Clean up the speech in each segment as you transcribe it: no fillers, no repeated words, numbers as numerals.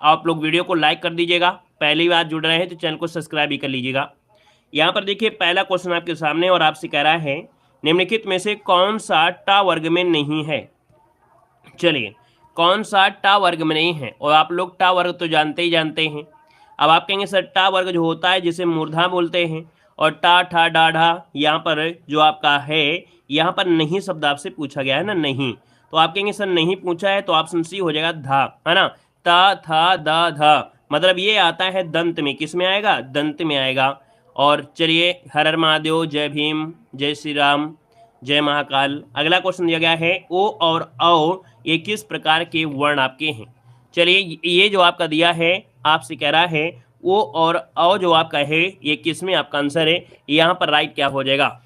आप लोग वीडियो को लाइक कर दीजिएगा, पहली बार जुड़ रहे हैं तो चैनल को सब्सक्राइब भी कर लीजिएगा। यहाँ पर देखिए पहला क्वेश्चन आपके सामने और आपसे कह रहा है निम्नलिखित में से कौन सा टा वर्ग में नहीं है। चलिए, कौन सा टा वर्ग में नहीं है, और आप लोग टा वर्ग तो जानते ही जानते हैं। अब आप कहेंगे सर टा वर्ग जो होता है जिसे मूर्धा बोलते हैं, और टा ठा डा ढा यहाँ पर जो आपका है, यहाँ पर नहीं शब्द आपसे पूछा गया है ना, नहीं, तो आप कहेंगे सर नहीं पूछा है तो ऑप्शन सी हो जाएगा धा, है ना। ता था दा धा मतलब ये आता है दंत में, किस में आएगा, दंत में आएगा। और चलिए, हर हर महादेव, जय भीम, जय श्री राम, जय महाकाल। अगला क्वेश्चन दिया गया है ओ और औ ये किस प्रकार के वर्ण आपके हैं। चलिए, ये जो आपका दिया है आपसे कह रहा है ओ और औ जो आपका है ये किस में आपका आंसर है, यहाँ पर राइट क्या हो जाएगा।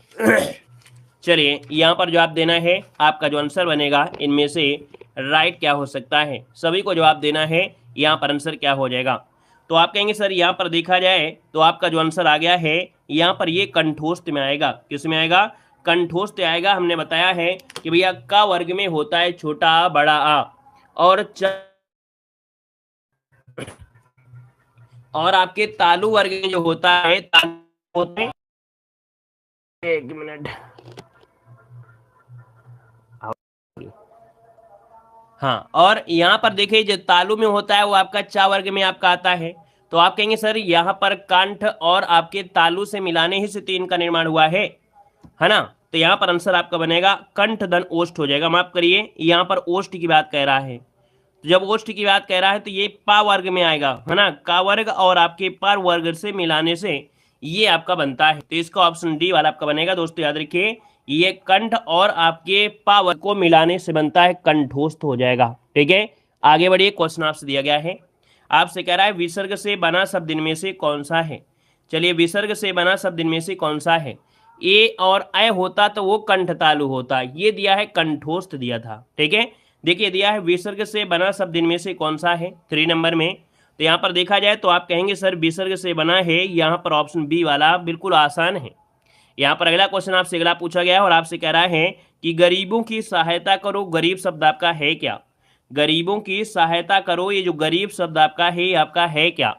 चलिए, यहाँ पर जवाब देना है, आपका जो आंसर बनेगा इनमें से राइट क्या हो सकता है, सभी को जवाब देना है, यहाँ पर आंसर क्या हो जाएगा। तो आप कहेंगे सर यहाँ पर देखा जाए तो आपका जो आंसर आ गया है यहाँ पर ये कंठोस्त में आएगा, किस में आएगा, कंठोस्त आएगा। हमने बताया है कि भैया का वर्ग में होता है छोटा आ बड़ा आ, और आपके तालु वर्ग में जो होता है तालु होते हैं, एक मिनट, हाँ, और यहाँ पर देखिए जो तालु में होता है वो आपका चा वर्ग में आपका आता है। तो आप कहेंगे सर यहाँ पर कंठ और आपके तालु से मिलाने ही से तीन का निर्माण हुआ है ना। तो यहाँ पर आंसर आपका बनेगा कंठ धन ओष्ठ हो जाएगा। माफ करिए, यहाँ पर ओष्ठ की बात कह रहा है, तो जब ओष्ठ की बात कह रहा है तो ये पा वर्ग में आएगा, है ना। का वर्ग और आपके पर वर्ग से मिलाने से ये आपका बनता है, तो इसका ऑप्शन डी वाला आपका बनेगा। दोस्तों याद रखिए, ये कंठ और आपके पा वर्ग को मिलाने से बनता है, कंठोस्थ हो जाएगा। ठीक है, आगे बढ़िए। क्वेश्चन आपसे दिया गया है, आपसे कह रहा है विसर्ग से बना शब्द इनमें से कौन सा है। चलिए, विसर्ग से बना शब्द इनमें से कौन सा है। ए और ऐ होता तो वो कंठ तालु होता, ये दिया है कंठोस्थ दिया था। ठीक है, देखिए दिया है विसर्ग से बना शब्द इनमें से कौन सा है 3 नंबर में। तो यहाँ पर देखा जाए तो आप कहेंगे सर विसर्ग से बना है, यहाँ पर ऑप्शन बी वाला बिल्कुल आसान है। यहाँ पर अगला क्वेश्चन आपसे अगला पूछा गया है और आपसे कह रहा है कि गरीबों की सहायता करो, गरीब शब्द आपका है क्या। गरीबों की सहायता करो, ये जो गरीब शब्द आपका है आपका है क्या।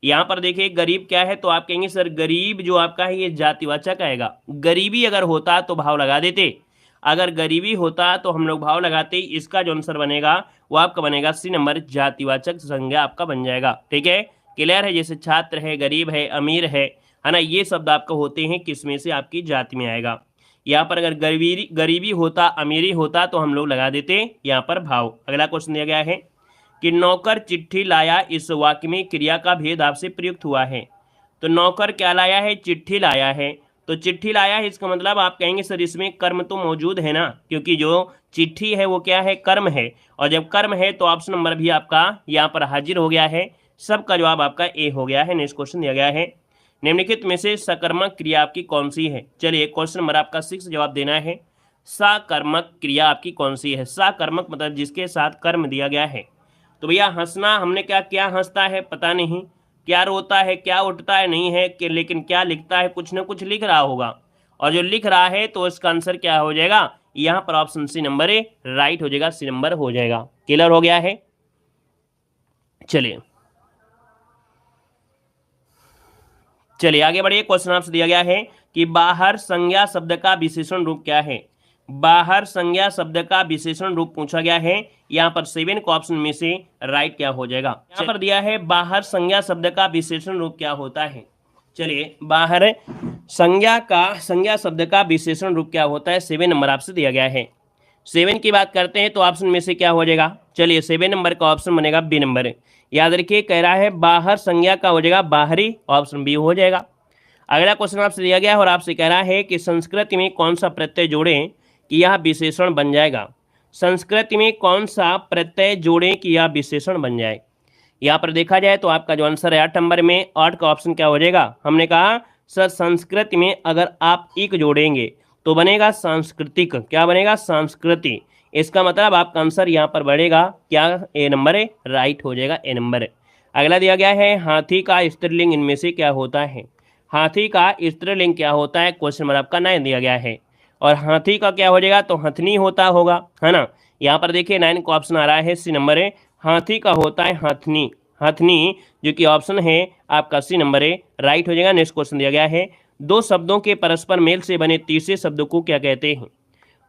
यहाँ पर देखिए गरीब क्या है, तो आप कहेंगे सर गरीब जो आपका है ये जातिवाचक आएगा। गरीबी अगर होता तो भाव लगा देते, अगर गरीबी होता तो हम लोग भाव लगाते। इसका जो आंसर बनेगा वो आपका बनेगा सी नंबर, जातिवाचक संज्ञा आपका बन जाएगा। ठीक है, क्लियर है। जैसे छात्र है, गरीब है, अमीर है ना, ये शब्द आपका होते हैं किस में से, आपकी जाति में आएगा। यहाँ पर अगर गरीबी होता, अमीरी होता तो हम लोग लगा देते यहाँ पर भाव। अगला क्वेश्चन दिया गया है कि नौकर चिट्ठी लाया, इस वाक्य में क्रिया का भेद आपसे प्रयुक्त हुआ है। तो नौकर क्या लाया है, चिट्ठी लाया है। तो चिट्ठी लाया है इसका मतलब आप कहेंगे सर इसमें कर्म तो मौजूद है ना, क्योंकि जो चिट्ठी है वो क्या है, कर्म है, और जब कर्म है तो ऑप्शन नंबर भी आपका यहाँ पर हाजिर हो गया है। सबका जवाब आपका ए हो गया है। नेक्स्ट क्वेश्चन दिया गया है निम्नलिखित में से सकर्मक क्रिया आपकी कौन सी है। चलिए, क्वेश्चन नंबर आपका 6 जवाब देना है। सकर्मक क्रिया आपकी कौन सी है। सकर्मक मतलब जिसके साथ कर्म दिया गया है। तो भैया हंसना, हमने क्या क्या हंसता है पता नहीं, क्या रोता है, क्या उठता है नहीं है कि, लेकिन क्या लिखता है, कुछ ना कुछ लिख रहा होगा, और जो लिख रहा है तो इसका आंसर क्या हो जाएगा, यहाँ पर option C number A right हो जाएगा, सी नंबर हो जाएगा। क्लियर हो गया है। चलिए आगे बढ़िए। क्वेश्चन आपसे दिया गया है कि बाहर संज्ञा शब्द का विशेषण रूप क्या है। बाहर संज्ञा शब्द का विशेषण रूप पूछा गया है। यहाँ पर 7 को ऑप्शन में से राइट क्या हो जाएगा। यहाँ पर दिया है बाहर संज्ञा शब्द का विशेषण रूप क्या होता है। चलिए, बाहर संज्ञा शब्द का विशेषण रूप क्या होता है, 7 नंबर आपसे दिया गया है। 7 की बात करते हैं तो ऑप्शन में से क्या हो जाएगा। चलिए, 7 नंबर का ऑप्शन बनेगा बी नंबर। याद रखिए, कह रहा है बाहर संज्ञा का हो जाएगा बाहरी, ऑप्शन बी हो जाएगा। अगला क्वेश्चन आपसे दिया गया है और आपसे कह रहा है कि संस्कृति में कौन सा प्रत्यय जोड़ें कि यह विशेषण बन जाएगा। संस्कृति में कौन सा प्रत्यय जोड़ें कि यह विशेषण बन जाए। यहाँ पर देखा जाए तो आपका जो आंसर है 8 नंबर में, 8 का ऑप्शन क्या हो जाएगा। हमने कहा सर संस्कृति में अगर आप इक जोड़ेंगे तो बनेगा सांस्कृतिक। क्या बनेगा, संस्कृति। इसका मतलब आपका आंसर यहाँ पर बढ़ेगा क्या, ए नंबर है, राइट हो जाएगा, ए नंबर। अगला दिया गया है हाथी का स्त्रीलिंग इनमें से क्या होता है। हाथी का स्त्रीलिंग क्या होता है, क्वेश्चन नंबर आपका 9 दिया गया है। और हाथी का क्या हो जाएगा, तो हथनी होता होगा, है ना। यहाँ पर देखिए 9 का ऑप्शन आ रहा है, सी नंबर है, हाथी का होता है हथनी। हथनी, जो कि ऑप्शन है आपका सी नंबर है, राइट हो जाएगा। नेक्स्ट क्वेश्चन दिया गया है, दो शब्दों के परस्पर मेल से बने तीसरे शब्द को क्या कहते हैं?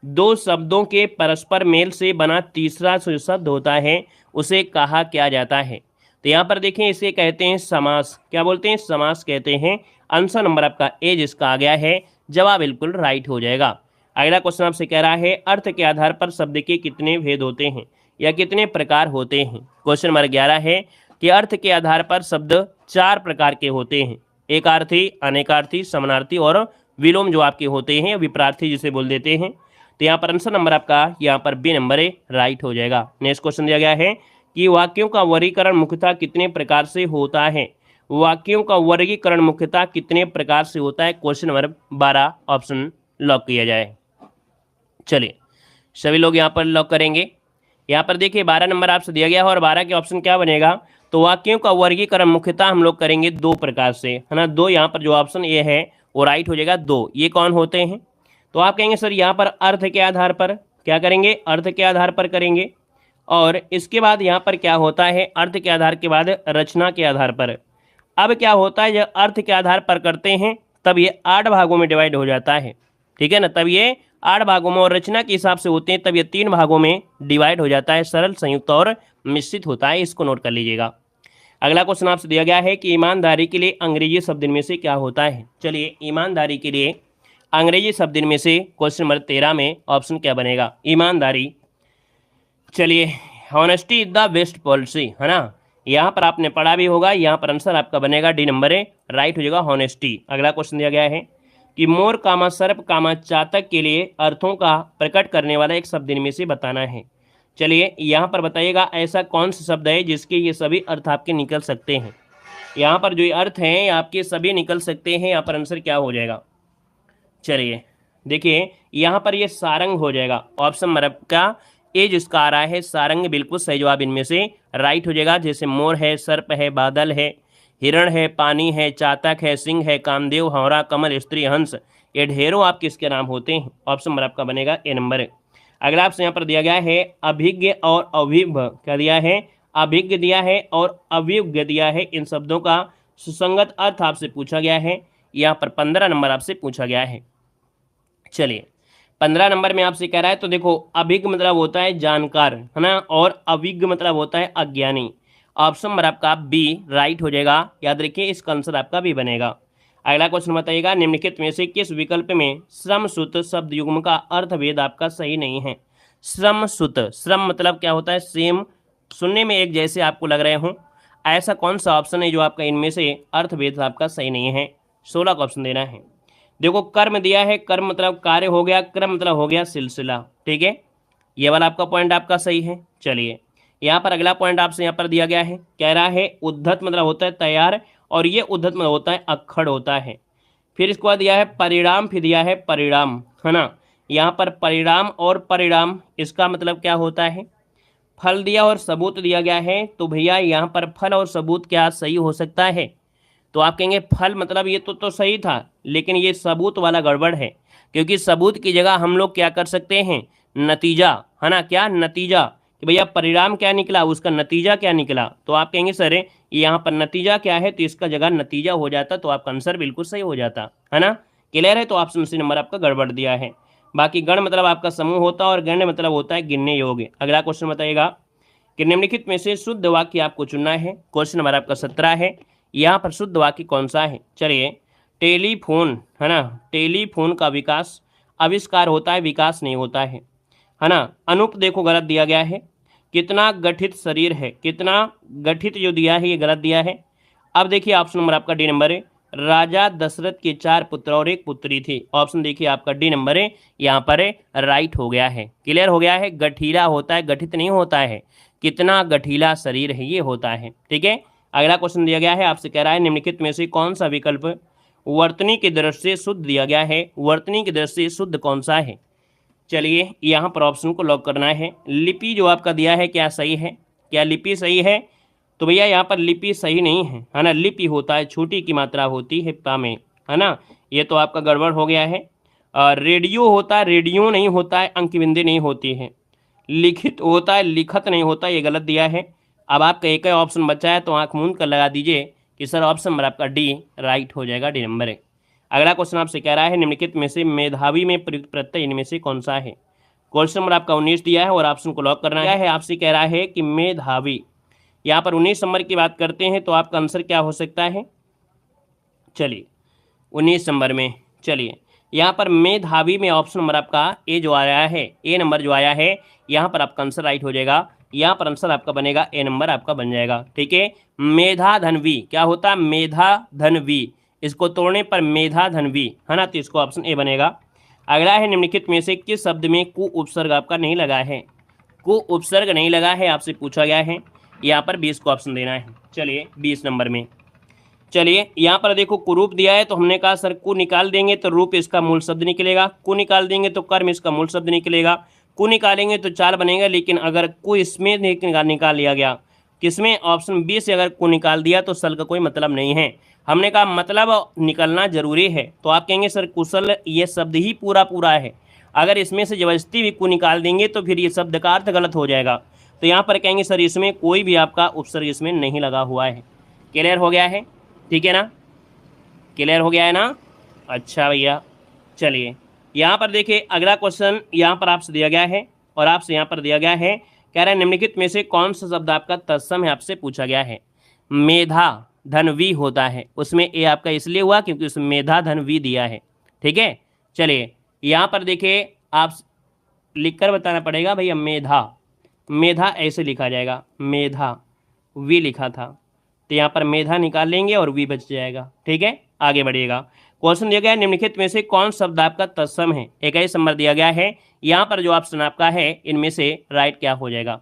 दो शब्दों के परस्पर मेल से बना तीसरा जो शब्द होता है उसे कहा क्या जाता है? तो यहाँ पर देखें, इसे कहते हैं समास। क्या बोलते हैं? समास कहते हैं। आंसर नंबर आपका ए जिसका आ गया है, जवाब बिल्कुल राइट हो जाएगा। अगला क्वेश्चन आपसे कह रहा है, अर्थ के आधार पर शब्द के कितने भेद होते हैं या कितने प्रकार होते हैं? क्वेश्चन नंबर 11 है कि अर्थ के आधार पर शब्द 4 प्रकार के होते हैं। एकार्थी, अनेकार्थी, समानार्थी और विलोम जो आपके होते हैं, विपरार्थी जिसे बोल देते हैं। तो यहाँ पर आंसर नंबर आपका यहाँ पर बी नंबर है, राइट हो जाएगा। नेक्स्ट क्वेश्चन दिया गया है कि वाक्यों का वर्गीकरण मुख्यतः कितने प्रकार से होता है? वाक्यों का वर्गीकरण मुख्यतः कितने प्रकार से होता है? क्वेश्चन नंबर 12 ऑप्शन लॉक किया जाए। चलिए सभी लोग यहाँ पर लॉक करेंगे। यहाँ पर देखिए 12 नंबर आपसे दिया गया है और 12 के ऑप्शन क्या बनेगा? तो वाक्यों का वर्गीकरण मुख्यतः हम लोग करेंगे 2 प्रकार से, है ना। 2 यहाँ पर जो ऑप्शन ए है वो राइट हो जाएगा। 2 ये कौन होते हैं? तो आप कहेंगे सर यहाँ पर अर्थ के आधार पर क्या करेंगे? अर्थ के आधार पर करेंगे। और इसके बाद यहाँ पर क्या होता है? अर्थ के आधार के बाद रचना के आधार पर। अब क्या होता है, जब अर्थ के आधार पर करते हैं तब ये 8 भागों में डिवाइड हो जाता है, ठीक है ना। तब ये 8 भागों में, और रचना के हिसाब से होते हैं तब ये 3 भागों में डिवाइड हो जाता है। सरल, संयुक्त और मिश्रित होता है, इसको नोट कर लीजिएगा। अगला क्वेश्चन आपसे दिया गया है कि ईमानदारी के लिए अंग्रेजी शब्द इनमें से क्या होता है? चलिए ईमानदारी के लिए अंग्रेजी शब्द इनमें से क्वेश्चन नंबर 13 में ऑप्शन क्या बनेगा? ईमानदारी। चलिए honesty is the best policy, है ना। यहाँ पर आपने पढ़ा भी होगा। यहाँ पर आंसर आपका बनेगा डी नंबर है, राइट हो जाएगा, हॉनेस्टी। अगला क्वेश्चन दिया गया है कि मोर कामा सर्प कामा चातक के लिए अर्थों का प्रकट करने वाला एक शब्द इनमें से बताना है। चलिए यहाँ पर बताइएगा ऐसा कौन सा शब्द है जिसके ये सभी अर्थ आपके निकल सकते हैं। यहाँ पर जो ये अर्थ हैं आपके सभी निकल सकते हैं। यहाँ पर आंसर क्या हो जाएगा? चलिए देखिए यहाँ पर ये सारंग हो जाएगा। ऑप्शन नंबर का ए जिसका आ रहा है सारंग, बिल्कुल सही जवाब इनमें से राइट हो जाएगा। जैसे मोर है, सर्प है, बादल है, हिरण है, पानी है, चातक है, सिंह है, कामदेव, हौरा, कमल, स्त्री, हंस, ये ढेरों आप किसके नाम होते हैं? ऑप्शन नंबर आपका बनेगा ए नंबर। अगला आपसे यहाँ पर दिया गया है अभिज्ञ और अभिज्ञ, क्या दिया है? अभिज्ञ दिया है और अभिज्ञ दिया है। इन शब्दों का सुसंगत अर्थ आपसे पूछा गया है। यहाँ पर 15 नंबर आपसे पूछा गया है। चलिए 15 नंबर में आपसे कह रहा है, तो देखो अभिज्ञ मतलब होता है जानकार, है ना, और अभिज्ञ मतलब होता है अज्ञानी। ऑप्शन नंबर आपका बी राइट हो जाएगा। याद रखिए इसका आंसर आपका बी बनेगा। अगला क्वेश्चन बताइएगा, निम्नलिखित में से किस विकल्प में श्रम सुत शब्द युग्म का अर्थभेद आपका सही नहीं है? श्रम सुत, श्रम मतलब क्या होता है? सेम, सुनने में एक जैसे आपको लग रहे हों। ऐसा कौन सा ऑप्शन है जो आपका इनमें से अर्थभेद आपका सही नहीं है? 16 का ऑप्शन देना है। देखो कर्म दिया है, कर्म मतलब कार्य हो गया, क्रम मतलब हो गया सिलसिला, ठीक है। ये वाला आपका पॉइंट आपका सही है। चलिए यहाँ पर अगला पॉइंट आपसे यहाँ पर दिया गया है, कह रहा है उद्धत मतलब होता है तैयार, और ये उद्धत मतलब होता है अक्खड़ होता है। फिर इसके बाद दिया है परिणाम, फिर दिया है परिणाम, है ना। यहाँ पर परिणाम और परिणाम इसका मतलब क्या होता है? फल दिया और सबूत दिया गया है। तो भैया यहाँ पर फल और सबूत क्या सही हो सकता है? तो आप कहेंगे फल मतलब ये तो सही था, लेकिन ये सबूत वाला गड़बड़ है, क्योंकि सबूत की जगह हम लोग क्या कर सकते हैं? नतीजा, है ना। क्या? नतीजा, कि भैया परिणाम क्या निकला, उसका नतीजा क्या निकला। तो आप कहेंगे सर यहाँ पर नतीजा क्या है, तो इसका जगह नतीजा हो जाता, तो आपका आंसर बिल्कुल सही हो जाता, है ना। क्लियर है? तो ऑप्शन सी नंबर आपका गड़बड़ दिया है। बाकी गण मतलब आपका समूह होता है और गण्य मतलब होता है गिनने योग्य। अगला क्वेश्चन बताइएगा कि निम्नलिखित में से शुद्ध वाक्य आपको चुनना है। क्वेश्चन नंबर आपका 17 है। यहाँ पर शुद्ध वाक्य कौन सा है? चलिए टेलीफोन, है ना, टेलीफोन का विकास आविष्कार होता है, विकास नहीं होता है ना। अनुप देखो गलत दिया गया है। कितना गठित शरीर है, कितना गठित जो दिया है ये गलत दिया है। अब देखिए ऑप्शन नंबर आपका डी नंबर है, राजा दशरथ के 4 पुत्र और 1 पुत्री थी। ऑप्शन देखिए आपका डी नंबर है, यहाँ पर राइट हो गया है। क्लियर हो गया है? गठीला होता है, गठित नहीं होता है। कितना गठीला शरीर है ये होता है, ठीक है। अगला क्वेश्चन दिया गया है, आपसे कह रहा है निम्नलिखित में से कौन सा विकल्प वर्तनी की दृष्टि से शुद्ध दिया गया है? वर्तनी की दृष्टि से शुद्ध कौन सा है? चलिए यहाँ पर ऑप्शन को लॉक करना है। लिपि जो आपका दिया है क्या सही है? क्या लिपि सही है? तो भैया यहाँ पर लिपि सही नहीं है ना। लिपि होता है छोटी की मात्रा होती है पा में, है ना। ये तो आपका गड़बड़ हो गया है। रेडियो होता है, रेडियो नहीं होता है, अंक बिंदी नहीं होती है। लिखित होता है, लिखत नहीं होता, ये गलत दिया है। अब आपका एक ही ऑप्शन बचा है, तो आंख मूंद कर लगा दीजिए कि सर ऑप्शन नंबर आपका डी राइट हो जाएगा, डी नंबर है। अगला क्वेश्चन आपसे कह रहा है निम्नलिखित में से मेधावी में प्रयुक्त प्रत्यय इनमें से कौन सा है। क्वेश्चन नंबर आपका 19 दिया है और ऑप्शन को लॉक करना है। आपसे कह रहा है कि मेधावी, यहाँ पर 19 नंबर की बात करते हैं तो आपका आंसर क्या हो सकता है। चलिए 19 नंबर में, चलिए यहाँ पर मेधावी में ऑप्शन नंबर आपका ए जो आया है, ए नंबर जो आया है, यहाँ पर आपका आंसर राइट हो जाएगा। यहाँ पर आंसर आपका बनेगा ए नंबर आपका बन जाएगा। ठीक है, मेधा धनवी क्या होता है, मेधा धनवी, इसको तोड़ने पर मेधा धनवी है ना, तो इसको ऑप्शन ए बनेगा। अगला है निम्नलिखित में से किस शब्द में कु उपसर्ग आपका नहीं लगा है। कु उपसर्ग नहीं लगा है आपसे पूछा गया है, यहाँ पर 20 को ऑप्शन देना है। चलिए 20 नंबर में, चलिए यहाँ पर देखो कुरूप दिया है, तो हमने कहा सर कु निकाल देंगे तो रूप इसका मूल शब्द निकलेगा, कु निकाल देंगे तो कर्म इसका मूल शब्द निकलेगा, कु निकालेंगे तो चाल बनेगा। लेकिन अगर कु इसमें निकाल लिया गया, किसमें, ऑप्शन बी से अगर कु निकाल दिया तो सल का कोई मतलब नहीं है। हमने कहा मतलब निकलना जरूरी है, तो आप कहेंगे सर कुशल ये शब्द ही पूरा पूरा है, अगर इसमें से जबरदस्ती भी कु निकाल देंगे तो फिर ये शब्द का अर्थ गलत हो जाएगा। तो यहाँ पर कहेंगे सर इसमें कोई भी आपका उपसर्ग इसमें नहीं लगा हुआ है। क्लियर हो गया है, ठीक है ना, क्लियर हो गया है ना। अच्छा भैया, चलिए यहाँ पर देखिए अगला क्वेश्चन यहाँ पर आपसे दिया गया है और आपसे यहाँ पर दिया गया है, कह रहा है निम्नलिखित में से कौन सा शब्द आपका तत्सम है, आपसे पूछा गया है। मेधा धनवी होता है, उसमें ए आपका इसलिए हुआ क्योंकि उसमें मेधा धनवी दिया है। ठीक है, चलिए यहाँ पर देखिए आप लिखकर बताना पड़ेगा भैया, मेधा, मेधा ऐसे लिखा जाएगा, मेधा वी लिखा था, तो यहाँ पर मेधा निकाल लेंगे और वी बच जाएगा। ठीक है, आगे बढ़िएगा। क्वेश्चन दिया गया है निम्नलिखित में से कौन शब्द आपका तत्सम है, 21 नंबर दिया गया है। यहाँ पर जो ऑप्शन आपका है इनमें से राइट क्या हो जाएगा।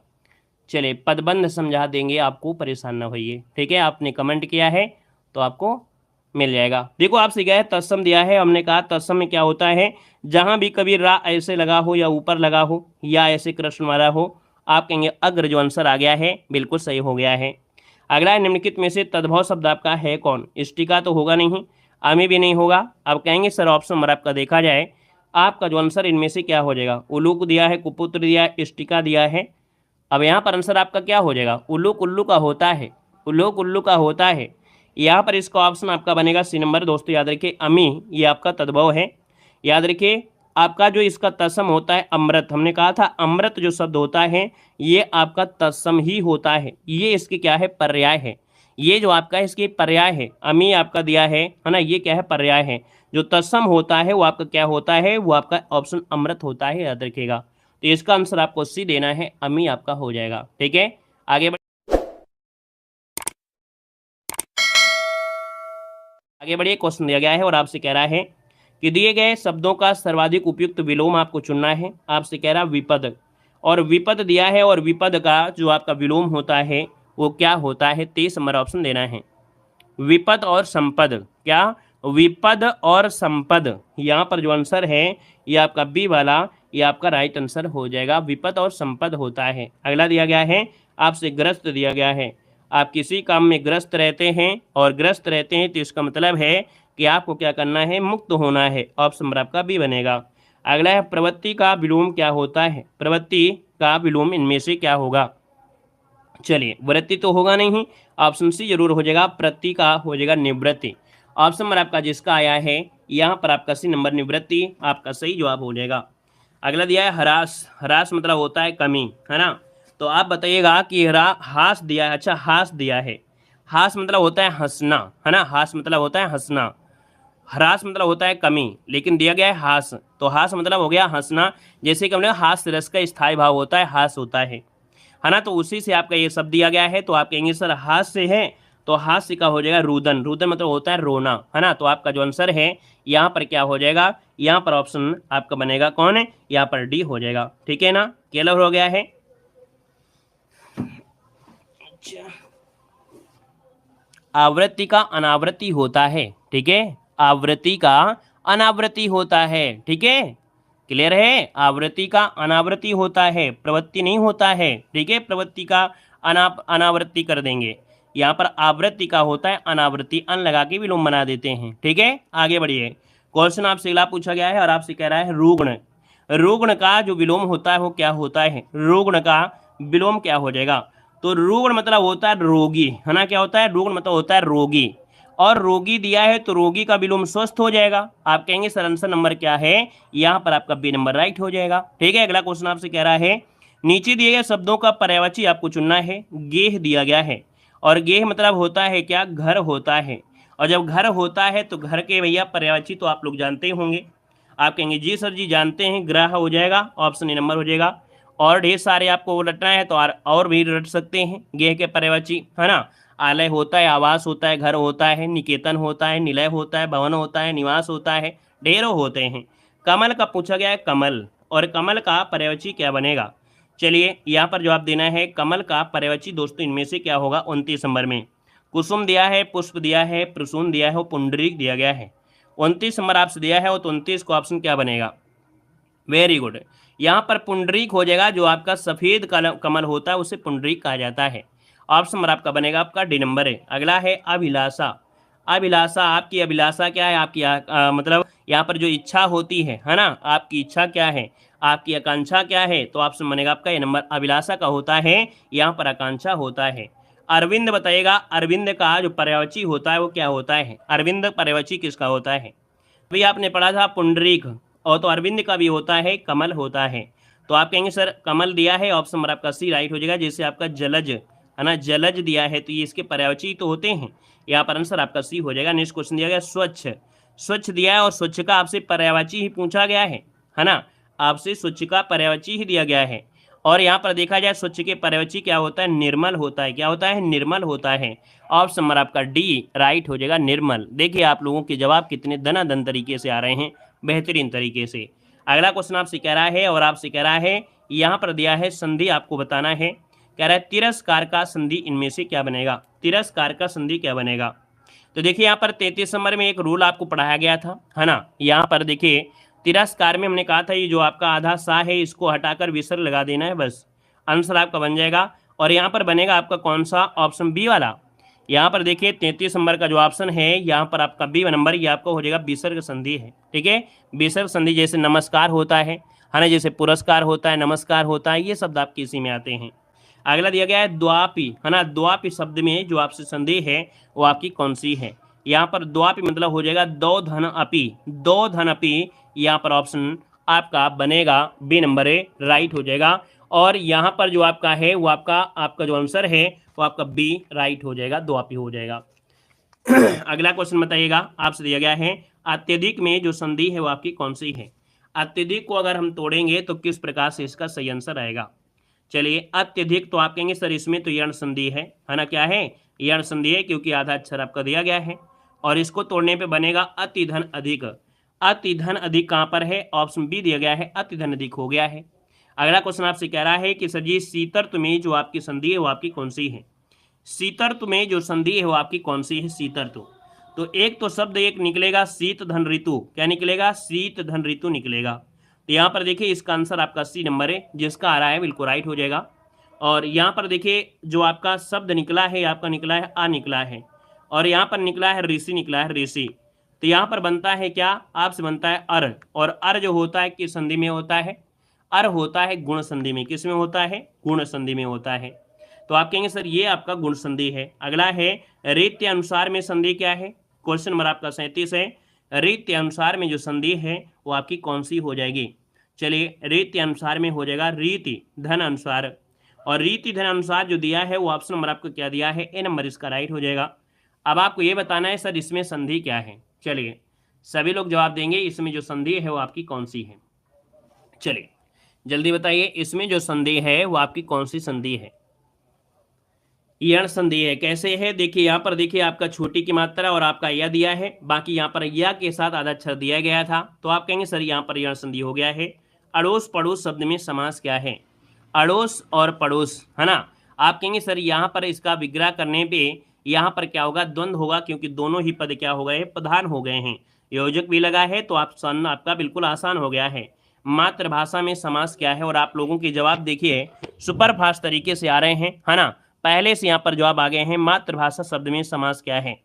चलिए पदबंध समझा देंगे आपको, परेशान ना होइए। ठीक है, आपने कमेंट किया है तो आपको मिल जाएगा। देखो आपसे क्या है, तत्सम दिया है, हमने कहा तत्सम में क्या होता है, जहाँ भी कभी रा ऐसे लगा हो या ऊपर लगा हो या ऐसे कृष्ण वाला हो, आप कहेंगे अग्र, जो आंसर आ गया है बिल्कुल सही हो गया है। अगला है निम्नलिखित में से तद्भव शब्द आपका है कौन। इष्टिका तो होगा नहीं, आमी भी नहीं होगा। अब कहेंगे सर ऑप्शन नंबर आपका देखा जाए, आपका जो आंसर इनमें से क्या हो जाएगा। उल्लूक दिया है, कुपुत्र दिया है, इष्टिका दिया है। अब यहाँ पर आंसर आपका क्या हो जाएगा, उल्लूक उल्लू का होता है, उल्लूक उल्लू का होता है। यहाँ पर इसका ऑप्शन आपका बनेगा सी नंबर। दोस्तों याद रखिए अमी ये आपका तद्भव है। याद रखिए आपका जो इसका तत्सम होता है अमृत, हमने कहा था अमृत जो शब्द होता है ये आपका तत्सम ही होता है, ये इसके क्या है, पर्याय है। ये जो आपका है इसकी पर्याय है, अमी आपका दिया है ना, ये क्या है, पर्याय है। जो तत्सम होता है वो आपका क्या होता है, वो आपका ऑप्शन अमृत होता है, याद रखिएगा। तो इसका आंसर आपको सी देना है, अमी आपका हो जाएगा। ठीक है, आगे बढ़िए। क्वेश्चन दिया गया है और आपसे कह रहा है कि दिए गए शब्दों का सर्वाधिक उपयुक्त विलोम आपको चुनना है। आपसे कह रहा विपद, और विपद दिया है और विपद का जो आपका विलोम होता है वो क्या होता है, 23 नंबर ऑप्शन देना है। विपद और संपद, क्या, विपद और संपद, यहाँ पर जो आंसर है ये आपका बी वाला, ये आपका राइट आंसर हो जाएगा, विपद और संपद होता है। अगला दिया गया है आपसे ग्रस्त दिया गया है, आप किसी काम में ग्रस्त रहते हैं और ग्रस्त रहते हैं तो इसका मतलब है कि आपको क्या करना है, मुक्त होना है। ऑप्शन नंबर आपका बी बनेगा। अगला है प्रवृत्ति का विलोम क्या होता है, प्रवृत्ति का विलोम इनमें से क्या होगा। चलिए वृत्ति तो होगा नहीं, ऑप्शन सी जरूर हो जाएगा, प्रति का हो जाएगा निवृत्ति। ऑप्शन नंबर आपका जिसका आया है यहाँ पर आपका सी नंबर निवृत्ति आपका सही जवाब हो जाएगा। अगला दिया है हरास, हरास मतलब होता है कमी, है ना। तो आप बताइएगा कि हास दिया है, अच्छा हास दिया है, हास मतलब होता है हंसना, है ना, हास मतलब होता है हंसना, हरास मतलब होता है कमी, लेकिन दिया गया है हास, तो हास मतलब हो गया हंसना। जैसे कि हमने हास रस का स्थायी भाव होता है, हास होता है ना, तो उसी से आपका ये शब्द दिया गया है। तो आप कहेंगे सर हास्य है, तो हास्य का हो जाएगा रुदन, रुदन मतलब होता है रोना, है ना। तो आपका जो आंसर है यहाँ पर क्या हो जाएगा, यहाँ पर ऑप्शन आपका बनेगा कौन है, यहाँ पर डी हो जाएगा। ठीक है ना, क्लियर हो गया है। आवृत्ति का अनावृत्ति होता है, ठीक है, आवृत्ति का अनावृत्ति होता है। ठीक है, क्लियर है, आवृत्ति का अनावृत्ति होता है, प्रवृत्ति नहीं होता है। ठीक है, प्रवृत्ति का अनावृत्ति कर देंगे, यहाँ पर आवृत्ति का होता है अनावृत्ति, अन लगा के विलोम बना देते हैं। ठीक है, आगे बढ़िए। क्वेश्चन आपसे अगला पूछा गया है और आपसे कह रहा है रुग्ण, रुग्ण का जो विलोम होता है वो क्या होता है, रुग्ण का विलोम क्या हो जाएगा। तो रुग्ण मतलब होता है रोगी, है ना, क्या होता है, रुग्ण मतलब होता है रोगी, और रोगी दिया है तो रोगी का विलोम स्वस्थ हो जाएगा। आप कहेंगे सर आंसर नंबर क्या है, यहाँ पर आपका बी नंबर राइट हो जाएगा। ठीक है, अगला क्वेश्चन आपसे कह रहा है नीचे दिए गए शब्दों का पर्यायवाची आपको चुनना है। गेह दिया गया है, और गेह मतलब होता है क्या, घर होता है, और जब घर होता है तो घर के भैया पर्यायवाची तो आप लोग जानते ही होंगे। आप कहेंगे जी सर जी जानते हैं, ग्रह हो जाएगा, ऑप्शन ए नंबर हो जाएगा। और ढेर सारे आपको रटना है तो और भी रट सकते हैं गेह के पर्यायवाची, है ना। आलय होता है, आवास होता है, घर होता है, निकेतन होता है, निलय होता है, भवन होता है, निवास होता है, ढेरों होते हैं। कमल का पूछा गया है, कमल, और कमल का पर्यायवाची क्या बनेगा। चलिए यहाँ पर जवाब देना है, कमल का पर्यायवाची दोस्तों इनमें से क्या होगा 29 नंबर में। कुसुम दिया है, पुष्प दिया है, प्रसून दिया है, पुंडरीक दिया गया है। 29 नंबर आपसे दिया है, और 29 को ऑप्शन क्या बनेगा, वेरी गुड। यहाँ पर पुंडरीक हो जाएगा, जो आपका सफेद कमल होता है उसे पुंडरीक कहा जाता है। ऑप्शन नंबर आपका बनेगा आपका डी नंबर है। अगला है अभिलाषा। अभिलाषा, आपकी अभिलाषा क्या है, आपकी मतलब यहाँ पर जो इच्छा होती है ना, आपकी इच्छा क्या है, आपकी आकांक्षा क्या है, तो ऑप्शन बनेगा आपका ये नंबर, अभिलाषा का होता है, यहाँ पर आकांक्षा होता है। अरविंद बताइएगा, अरविंद का जो पर्यायवाची होता है वो क्या होता है, अरविंद पर्यायवाची किसका होता है। अभी आपने पढ़ा था पुंडरीक, और तो अरविंद का भी होता है, कमल होता है। तो आप कहेंगे सर कमल दिया है, ऑप्शन नंबर आपका सी राइट हो जाएगा। जैसे आपका जलज है ना, जलज दिया है तो ये इसके पर्यायवाची तो होते हैं, यहाँ पर आंसर आपका सी हो जाएगा। नेक्स्ट क्वेश्चन दिया गया स्वच्छ। स्वच्छ दिया है, और स्वच्छ का आपसे पर्यायवाची ही पूछा गया है ना, आपसे स्वच्छ का पर्यायवाची ही दिया गया है। और यहाँ पर देखा जाए स्वच्छ के पर्यायवाची क्या होता है, निर्मल होता है, क्या होता है, निर्मल होता है। ऑप्शन नंबर आपका डी राइट हो जाएगा, निर्मल। देखिए आप लोगों के जवाब कितने दनादन तरीके से आ रहे हैं, बेहतरीन तरीके से। अगला क्वेश्चन आपसे कह रहा है, और आपसे कह रहा है यहाँ पर दिया है संधि आपको बताना है। कह रहा है तिरस्कार का संधि इनमें से क्या बनेगा, तिरस्कार का संधि क्या बनेगा। तो देखिए यहाँ पर 33 नंबर में एक रूल आपको पढ़ाया गया था, है ना। यहाँ पर देखिए तिरस्कार में हमने कहा था ये जो आपका आधा सा है इसको हटाकर विसर्ग लगा देना है, बस आंसर आपका बन जाएगा। और यहाँ पर बनेगा आपका कौन सा, ऑप्शन बी वाला। यहाँ पर देखिए 33 नंबर का जो ऑप्शन है यहाँ पर आपका बी नंबर, ये आपका हो जाएगा विसर्ग संधि है। ठीक है, विसर्ग संधि जैसे नमस्कार होता है ना, जैसे पुरस्कार होता है, नमस्कार होता है, ये शब्द आपके इसी में आते हैं। अगला दिया गया है द्वापी, है ना। द्वापी शब्द में जो आपसे संधि है वो आपकी कौन सी है। यहाँ पर द्वापी मतलब हो जाएगा दो धन अपी, दो धन अपी, यहाँ पर ऑप्शन आपका बनेगा बी नंबर है, राइट हो जाएगा। और यहाँ पर जो आपका है वो आपका जो आंसर है वो आपका बी राइट हो जाएगा, द्वापी हो जाएगा। अगला क्वेश्चन बताइएगा, आपसे दिया गया है अत्यधिक में जो संधि है वो आपकी कौन सी है। अत्यधिक को अगर हम तोड़ेंगे तो किस प्रकार से इसका सही आंसर आएगा। चलिए अत्यधिक, तो आप कहेंगे सर इसमें तो यण संधि है ना, क्या है, यण संधि है, क्योंकि आधा अक्षर आपका दिया गया है। और इसको तोड़ने पे बनेगा अति धन अधिक। अति धन अधिक कहाँ पर है, ऑप्शन बी दिया गया है, अति धन अधिक हो गया है। अगला क्वेश्चन आपसे कह रहा है कि सर जी शीतर्त में जो आपकी संधि है वो आपकी कौन सी है। शीतर्त में जो संधि है वो आपकी कौन सी है, शीतर्त। तो एक तो शब्द एक निकलेगा शीत धन ऋतु, क्या निकलेगा, शीत धन ऋतु निकलेगा। तो यहाँ पर देखिए इसका आंसर आपका सी नंबर है, जिसका आ रहा है बिल्कुल राइट हो जाएगा। और यहाँ पर देखिए जो आपका शब्द निकला है आपका निकला है आ निकला है, और यहाँ पर निकला है ऋषि, निकला है ऋषि। तो यहाँ पर बनता है क्या, आपसे बनता है अर, और अर जो होता है किस संधि में होता है, अर होता है गुण संधि में। किस में होता है, गुण संधि में होता है। तो आप कहेंगे सर ये आपका गुण संधि है। अगला है रीत्य अनुसार में संधि क्या है, क्वेश्चन नंबर आपका 37 है। रीत्य अनुसार में जो संधि है वो आपकी कौन सी हो जाएगी। चलिए रीत्य अनुसार में हो जाएगा रीति धन अनुसार, और रीति धन अनुसार जो दिया है वो ऑप्शन नंबर आपको क्या दिया है, ए नंबर इसका राइट हो जाएगा। अब आपको ये बताना है सर इसमें संधि क्या है। चलिए सभी लोग जवाब देंगे इसमें जो संधि है वो आपकी कौन सी है। चलिए जल्दी बताइए इसमें जो संधि है वो आपकी कौन सी संधि है। यण संधि है। कैसे है, देखिए यहाँ पर देखिए आपका छोटी की मात्रा और आपका या दिया है, बाकी यहाँ पर या के साथ आधा अक्षर दिया गया था। तो आप कहेंगे सर यहाँ पर यण संधि हो गया है। अड़ोस पड़ोस शब्द में समास क्या है, अड़ोस और पड़ोस, है ना। आप कहेंगे सर यहाँ पर इसका विग्रह करने पे यहाँ पर क्या होगा, द्वंद्व होगा, क्योंकि दोनों ही पद क्या हो गए, प्रधान हो गए हैं, योजक भी लगा है, तो ऑप्शन आपका बिल्कुल आसान हो गया है। मातृभाषा में समास क्या है, और आप लोगों के जवाब देखिए सुपर फास्ट तरीके से आ रहे हैं, है ना। पहले से यहाँ पर जवाब आ गए हैं, मातृभाषा शब्द में समास क्या है।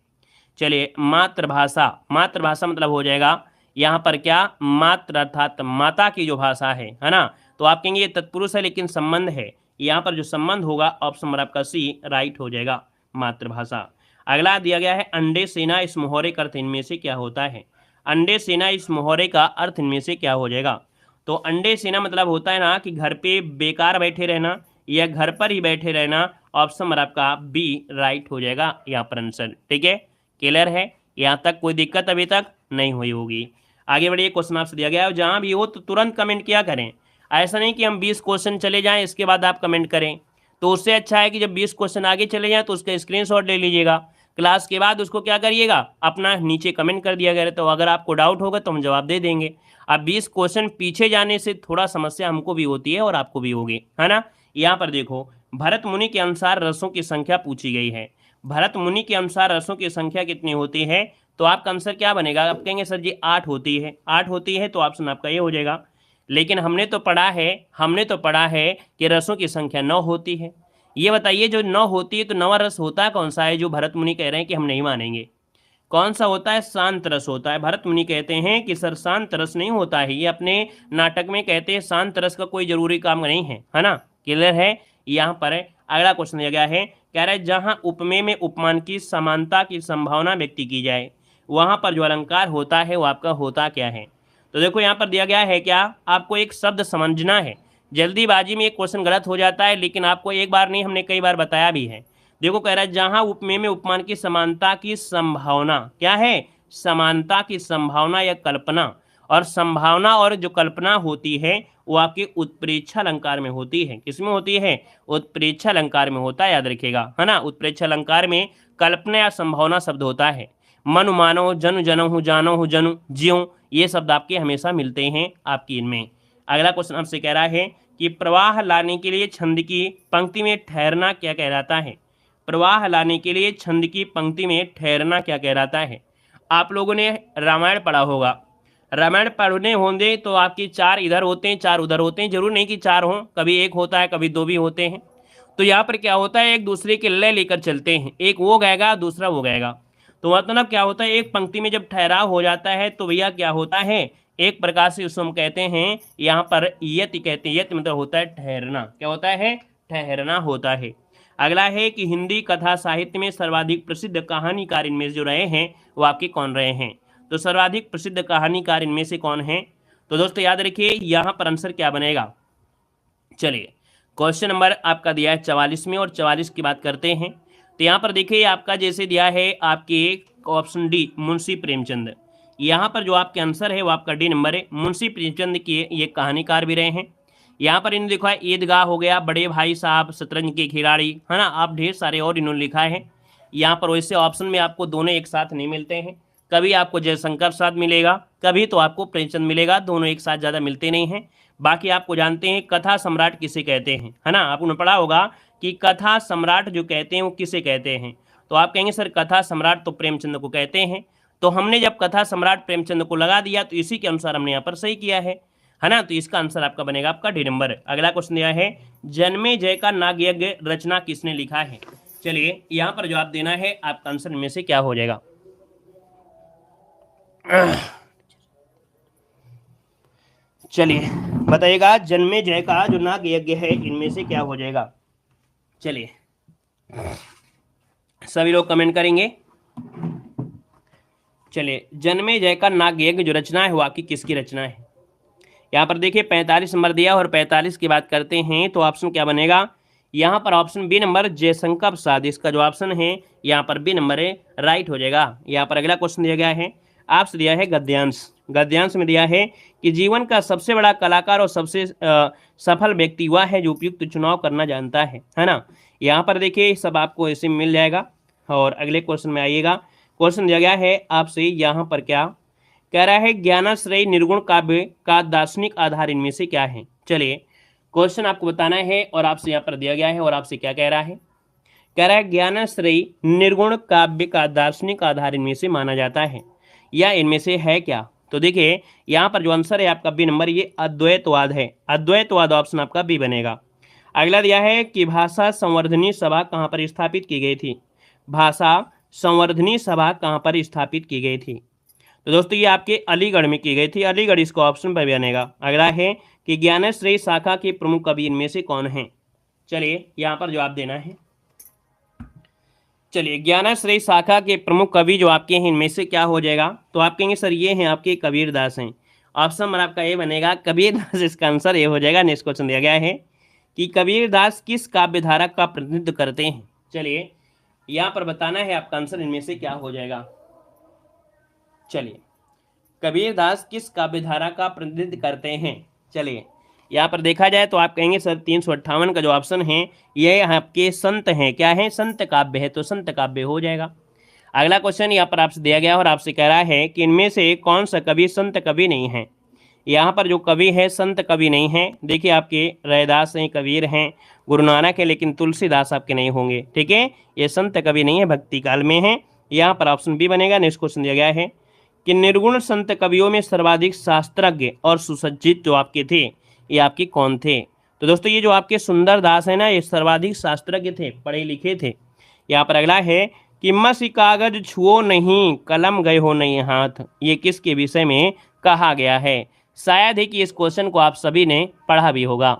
चलिए मातृभाषा, मातृभाषा मतलब हो जाएगा यहाँ पर क्या, मातृ अर्थात माता की जो भाषा है ना, तो आप कहेंगे ये तत्पुरुष है लेकिन संबंध है, यहाँ पर जो संबंध होगा ऑप्शन नंबर आपका सी राइट हो जाएगा, मातृभाषा। अगला दिया गया है अंडे सेना इस मोहरे का अर्थ इनमें से क्या होता है। अंडे सेना इस मोहरे का अर्थ इनमें से क्या हो जाएगा। तो अंडे सेना मतलब होता है ना कि घर पे बेकार बैठे रहना या घर पर ही बैठे रहना। ऑप्शन नंबर आपका बी राइट हो जाएगा यहाँ पर आंसर। ठीक है, क्लियर है, यहाँ तक कोई दिक्कत अभी तक नहीं हुई होगी। आगे बढ़िए, क्वेश्चन आपसे दिया गया है, जहाँ भी हो तो तुरंत कमेंट किया करें। ऐसा नहीं कि हम 20 क्वेश्चन चले जाएं इसके बाद आप कमेंट करें, तो उससे अच्छा है कि जब 20 क्वेश्चन आगे चले जाएं तो उसका स्क्रीनशॉट ले लीजिएगा, क्लास के बाद उसको क्या करिएगा अपना नीचे कमेंट कर दिया करें, तो अगर आपको डाउट होगा तो हम जवाब दे देंगे। अब 20 क्वेश्चन पीछे जाने से थोड़ा समस्या हमको भी होती है और आपको भी होगी, है ना। यहाँ पर देखो, भरत मुनि के अनुसार रसों की संख्या पूछी गई है। भरत मुनि के अनुसार रसों की संख्या कितनी होती है, तो आपका आंसर क्या बनेगा। आप कहेंगे सर जी 8 होती है, 8 होती है, तो ऑप्शन आपका ये हो जाएगा। लेकिन हमने तो पढ़ा है कि रसों की संख्या 9 होती है। ये बताइए जो 9 होती है तो 9वां रस होता है कौन सा है, जो भरत मुनि कह रहे हैं कि हम नहीं मानेंगे। कौन सा होता है, शांत रस होता है। भरत मुनि कहते हैं कि सर शांत रस नहीं होता है, ये अपने नाटक में कहते हैं शांत रस का कोई जरूरी काम नहीं है, है ना। क्लियर है। यहाँ पर अगला क्वेश्चन दिया गया है, कह रहा है जहाँ उपमेय में उपमान की समानता की संभावना व्यक्त की जाए वहाँ पर जो अलंकार होता है वो आपका होता क्या है। तो देखो यहाँ पर दिया गया है, क्या आपको एक शब्द समझना है। जल्दीबाजी में एक क्वेश्चन गलत हो जाता है, लेकिन आपको एक बार नहीं हमने कई बार बताया भी है। देखो कह रहा है जहाँ उपमेय में उपमान की समानता की संभावना, क्या है, समानता की संभावना या कल्पना। और संभावना और जो कल्पना होती है वो आपके उत्प्रेक्षा अलंकार में होती है। किसमें होती है, उत्प्रेक्षा अलंकार में होता है, याद रखिएगा, है ना। उत्प्रेक्षा अलंकार में कल्पना या संभावना शब्द होता है। मनु मानो, जनु जनहु, जानो हूँ, जनु ज्यों, ये शब्द आपके हमेशा मिलते हैं आपकी इनमें। अगला क्वेश्चन आपसे कह रहा है कि प्रवाह लाने के लिए छंद की पंक्ति में ठहरना क्या कहलाता है। प्रवाह लाने के लिए छंद की पंक्ति में ठहरना क्या कहलाता है। आप लोगों ने रामायण पढ़ा होगा, रामायण पढ़ने होंगे तो आपकी 4 इधर होते हैं 4 उधर होते हैं, जरूर नहीं कि 4 हों, कभी 1 होता है कभी 2 भी होते हैं। तो यहाँ पर क्या होता है, एक दूसरे के लय लेकर चलते हैं, एक वो गाएगा दूसरा वो गाएगा। तो मतलब क्या होता है, एक पंक्ति में जब ठहराव हो जाता है तो भैया क्या होता है, एक प्रकार से उसको हम कहते हैं यहाँ पर यति कहते हैं। यति मतलब होता है ठहरना, क्या होता है, ठहरना होता है। अगला है कि हिंदी कथा साहित्य में सर्वाधिक प्रसिद्ध कहानीकार इनमें जो रहे हैं वो आपके कौन रहे हैं। तो सर्वाधिक प्रसिद्ध कहानीकार इनमें से कौन है। तो दोस्तों याद रखिए यहाँ पर आंसर क्या बनेगा। चलिए क्वेश्चन नंबर आपका दिया है 44 में, और 44 की बात करते हैं। तो यहाँ पर देखिए आपका जैसे दिया है आपके ऑप्शन डी मुंशी प्रेमचंद। यहाँ पर जो आपके आंसर है वो आपका डी नंबर है। मुंशी प्रेमचंद के ये कहानीकार भी रहे हैं। यहाँ पर इन्होंने लिखा है ईदगाह हो गया, बड़े भाई साहब, शतरंज के खिलाड़ी, है ना। आप ढेर सारे और इन्होंने लिखा है। यहाँ पर वैसे ऑप्शन में आपको दोनों एक साथ नहीं मिलते हैं, कभी आपको जयशंकर प्रसाद मिलेगा, कभी तो आपको प्रेमचंद मिलेगा, दोनों एक साथ ज़्यादा मिलते नहीं हैं। बाकी आपको जानते हैं कथा सम्राट किसे कहते हैं, है ना। आपने पढ़ा होगा कि कथा सम्राट जो कहते हैं वो किसे कहते हैं। तो आप कहेंगे सर कथा सम्राट तो प्रेमचंद को कहते हैं। तो हमने जब कथा सम्राट प्रेमचंद को लगा दिया तो इसी के अनुसार हमने यहाँ पर सही किया है ना। तो इसका आंसर आपका बनेगा आपका डी नंबर। अगला क्वेश्चन दिया है जन्मे जय का नागयज्ञ रचना किसने लिखा है। चलिए यहाँ पर जवाब देना है, आपका आंसर में से क्या हो जाएगा। चलिए बताइएगा जन्मे जय का जो नाग यज्ञ है इनमें से क्या हो जाएगा। चलिए सभी लोग कमेंट करेंगे। चलिए जन्मे जय का नाग यज्ञ जो रचना है वो आपकी किसकी रचना है। यहाँ पर देखिए 45 नंबर दिया और 45 की बात करते हैं तो ऑप्शन क्या बनेगा। यहाँ पर option B number Jaishankar Prasad, इसका जो ऑप्शन है यहाँ पर बी नंबर है, राइट हो जाएगा। यहाँ पर अगला क्वेश्चन दिया गया है, आपसे दिया है गद्यांश। गद्यांश में दिया है कि जीवन का सबसे बड़ा कलाकार और सबसे सफल व्यक्ति वह है जो उपयुक्त चुनाव करना जानता है ना। यहाँ पर देखिए सब आपको ऐसे मिल जाएगा। और अगले क्वेश्चन में आइएगा, क्वेश्चन दिया गया है आपसे यहाँ पर क्या कह रहा है, ज्ञानाश्रयी निर्गुण काव्य का दार्शनिक आधार इनमें से क्या है। चलिए क्वेश्चन आपको बताना है और आपसे यहाँ पर दिया गया है और आपसे क्या कह रहा है, कह रहा है ज्ञानाश्रयी निर्गुण काव्य का दार्शनिक आधार इनमें से माना जाता है या इनमें से है क्या। तो देखिए यहाँ पर जो आंसर है आपका बी नंबर, ये अद्वैतवाद है। अद्वैतवाद ऑप्शन आपका बी बनेगा। अगला दिया है कि भाषा संवर्धनी सभा कहाँ पर स्थापित की गई थी। भाषा संवर्धनी सभा कहाँ पर स्थापित की गई थी। तो दोस्तों ये आपके अलीगढ़ में की गई थी, अलीगढ़ इसको ऑप्शन पर बनेगा। अगला है कि ज्ञानेश्वरी शाखा के प्रमुख कवि इनमें से कौन हैं। चलिए यहाँ पर जवाब देना है। चलिए ज्ञानेश्वरी शाखा के प्रमुख कवि जो आपके हैं इनमें से क्या हो जाएगा, तो आप कहेंगे सर ये हैं आपके कबीरदास हैं। ऑप्शन नंबर आपका ये बनेगा कबीरदास, इसका आंसर ये हो जाएगा। नेक्स्ट क्वेश्चन दिया गया है कि कबीरदास किस काव्य धारा का प्रतिनिधित्व करते हैं। चलिए यहाँ पर बताना है आपका आंसर इनमें से क्या हो जाएगा। चलिए कबीरदास किस काव्य धारा का प्रतिनिधित्व करते हैं। चलिए यहाँ पर देखा जाए तो आप कहेंगे सर 358 का जो ऑप्शन है ये आपके संत हैं। क्या है, संत काव्य है, तो संत काव्य हो जाएगा। अगला क्वेश्चन यहाँ पर आपसे दिया गया और आपसे कह रहा है कि इनमें से कौन सा कवि संत कवि नहीं है। यहाँ पर जो कवि है संत कवि नहीं है। देखिए आपके रैदास हैं, कबीर हैं, गुरु नानक है, लेकिन तुलसीदास आपके नहीं होंगे। ठीक है, ये संत कवि नहीं है, भक्ति काल में है। यहाँ पर ऑप्शन बी बनेगा। नेक्स्ट क्वेश्चन दिया गया है कि निर्गुण संत कवियों में सर्वाधिक शास्त्रज्ञ और सुसज्जित जो आपके थे ये आपके कौन थे। तो दोस्तों ये जो आपके सुंदर दास है ना, ये सर्वाधिक शास्त्रज्ञ थे, पढ़े लिखे थे। यहाँ पर अगला है कि मसी कागज छुओ नहीं कलम गए हो नहीं हाथ, ये किसके विषय में कहा गया है। शायद ही कि इस क्वेश्चन को आप सभी ने पढ़ा भी होगा।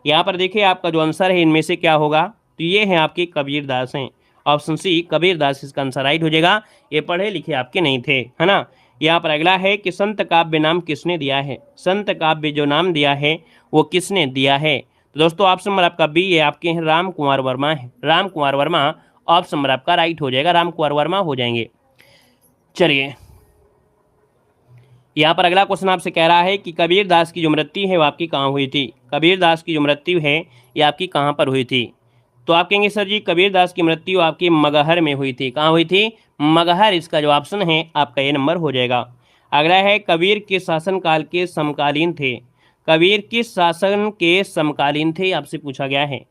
यहाँ पर देखिए आपका जो आंसर है इनमें से क्या होगा, तो ये हैं आपके कबीरदास हैं। ऑप्शन सी कबीरदास इसका आंसर राइट हो जाएगा। ये पढ़े लिखे आपके नहीं थे, है ना। यहाँ पर अगला है कि संत काव्य नाम किसने दिया है। संत काव्य जो नाम दिया है वो किसने दिया है। तो दोस्तों ऑप्शन नंबर आपका बी ये आपके हैं राम कुमार वर्मा है। राम कुमार वर्मा ऑप्शन नंबर आपका राइट हो जाएगा, राम कुमार वर्मा हो जाएंगे। चलिए यहाँ पर अगला क्वेश्चन आपसे कह रहा है कि कबीरदास की जो मृत्यु है वो आपकी कहाँ हुई थी। कबीरदास की जो मृत्यु है ये आपकी कहाँ पर हुई थी। तो आप कहेंगे सर जी कबीरदास की मृत्यु आपकी मगहर में हुई थी। कहाँ हुई थी, मगहर। इसका जो ऑप्शन है आपका ये नंबर हो जाएगा। अगला है कबीर किस शासनकाल के समकालीन थे। कबीर किस शासन के समकालीन थे आपसे पूछा गया है।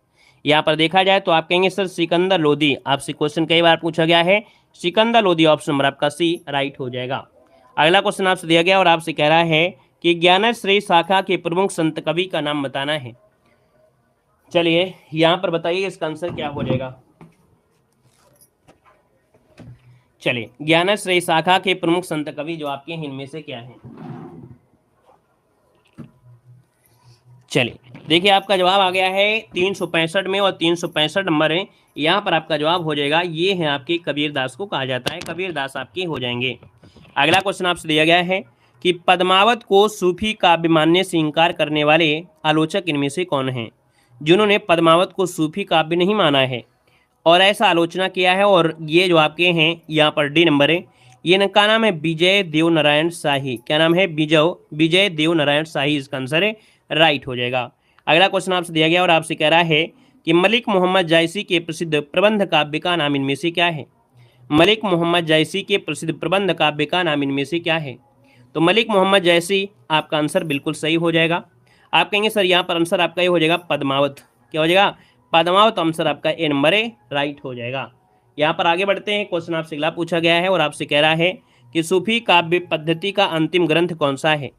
यहाँ पर देखा जाए तो आप कहेंगे सर सिकंदर लोदी। आपसे क्वेश्चन कई बार पूछा गया है, सिकंदर लोदी ऑप्शन नंबर आपका सी राइट हो जाएगा। अगला क्वेश्चन आपसे दिया गया और आपसे कह रहा है कि ज्ञानेश्वरी शाखा के प्रमुख संत कवि का नाम बताना है। चलिए यहाँ पर बताइए इसका आंसर क्या हो जाएगा। चलिए ज्ञानेश्वरी शाखा के प्रमुख संत कवि जो आपके इनमें से क्या हैं। चलिए देखिए आपका जवाब आ गया है 365 में और 365 नंबर है। यहाँ पर आपका जवाब हो जाएगा ये है आपके कबीरदास को कहा जाता है, कबीरदास आपके हो जाएंगे। अगला क्वेश्चन आपसे दिया गया है कि पद्मावत को सूफी काव्य मानने से इनकार करने वाले आलोचक इनमें से कौन हैं। जिन्होंने पद्मावत को सूफी काव्य नहीं माना है और ऐसा आलोचना किया है, और ये जो आपके हैं यहाँ पर डी नंबर है, ये का नाम है विजय देव नारायण शाही। क्या नाम है, विजय देव नारायण शाही इसका आंसर है राइट हो जाएगा। अगला क्वेश्चन आपसे दिया गया और आपसे कह रहा है कि मलिक मोहम्मद जायसी के प्रसिद्ध प्रबंध काव्य का नाम इनमें से क्या है। मलिक मोहम्मद जायसी के प्रसिद्ध प्रबंध काव्य का नाम इनमें से क्या है। तो मलिक मोहम्मद जायसी आपका आंसर बिल्कुल सही हो जाएगा। आप कहेंगे सर यहाँ पर आंसर आपका ये हो जाएगा पद्मावत। क्या हो जाएगा, पद्मावत आंसर आपका ए नंबर है राइट हो जाएगा। यहाँ पर आगे बढ़ते हैं। क्वेश्चन आपसे अगला पूछा गया है और आपसे कह रहा है कि सूफी काव्य पद्धति का अंतिम ग्रंथ कौन सा है।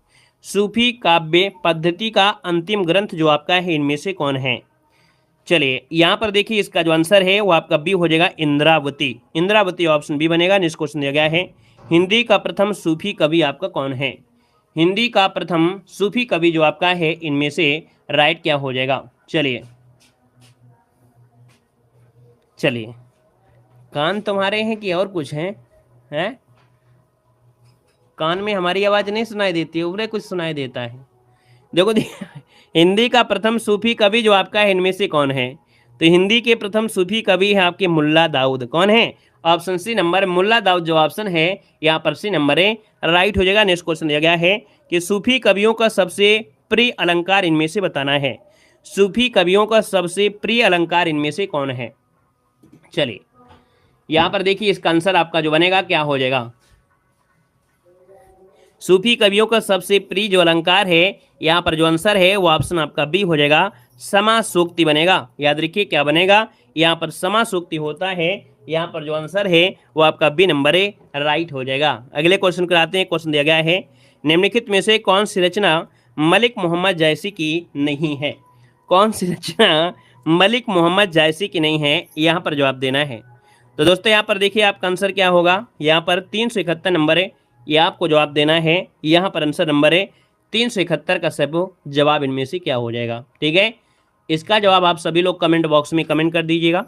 सूफी काव्य पद्धति का अंतिम ग्रंथ जो आपका है इनमें से कौन है। चलिए यहाँ पर देखिए इसका जो आंसर है वो आपका बी हो जाएगा इंद्रावती। इंद्रावती ऑप्शन बी बनेगा। नेक्स्ट क्वेश्चन दिया गया है हिंदी का प्रथम सूफी कवि आपका कौन है। हिंदी का प्रथम सूफी कवि जो आपका है इनमें से राइट क्या हो जाएगा। चलिए कान तुम्हारे हैं कि और कुछ हैं कान में हमारी आवाज़ नहीं सुनाई देती, उबरे कुछ सुनाई देता है। देखो हिंदी का प्रथम सूफी कवि जो आपका है इनमें से कौन है। तो हिंदी के प्रथम सूफी कवि है आपके मुल्ला दाऊद। कौन है, option C number Mulla Daud जो ऑप्शन है यहाँ पर सी नंबर है राइट हो जाएगा। नेक्स्ट क्वेश्चन दिया गया है कि सूफी कवियों का सबसे प्रिय अलंकार इनमें से बताना है। सूफी कवियों का सबसे प्रिय अलंकार इनमें से कौन है। चलिए यहाँ पर देखिए इसका आंसर आपका जो बनेगा क्या हो जाएगा। सूफी कवियों का सबसे प्रिय जो अलंकार है यहाँ पर जो आंसर है वो ऑप्शन आपका बी हो जाएगा, समा सूक्ति बनेगा। याद रखिए क्या बनेगा, यहाँ पर समा सूक्ति होता है। यहाँ पर जो आंसर है वो आपका बी नंबर है राइट हो जाएगा। अगले क्वेश्चन कराते हैं। क्वेश्चन दिया गया है निम्नलिखित में से कौन सी रचना मलिक मोहम्मद जायसी की नहीं है। कौन सी रचना मलिक मोहम्मद जायसी की नहीं है, यहाँ पर जवाब देना है। तो दोस्तों यहाँ पर देखिए आपका आंसर क्या होगा। यहाँ पर 371 नंबर है, ये आपको जवाब देना है। यहाँ पर आंसर नंबर है 371 का सब जवाब इनमें से क्या हो जाएगा। ठीक है, इसका जवाब आप सभी लोग कमेंट बॉक्स में कमेंट कर दीजिएगा।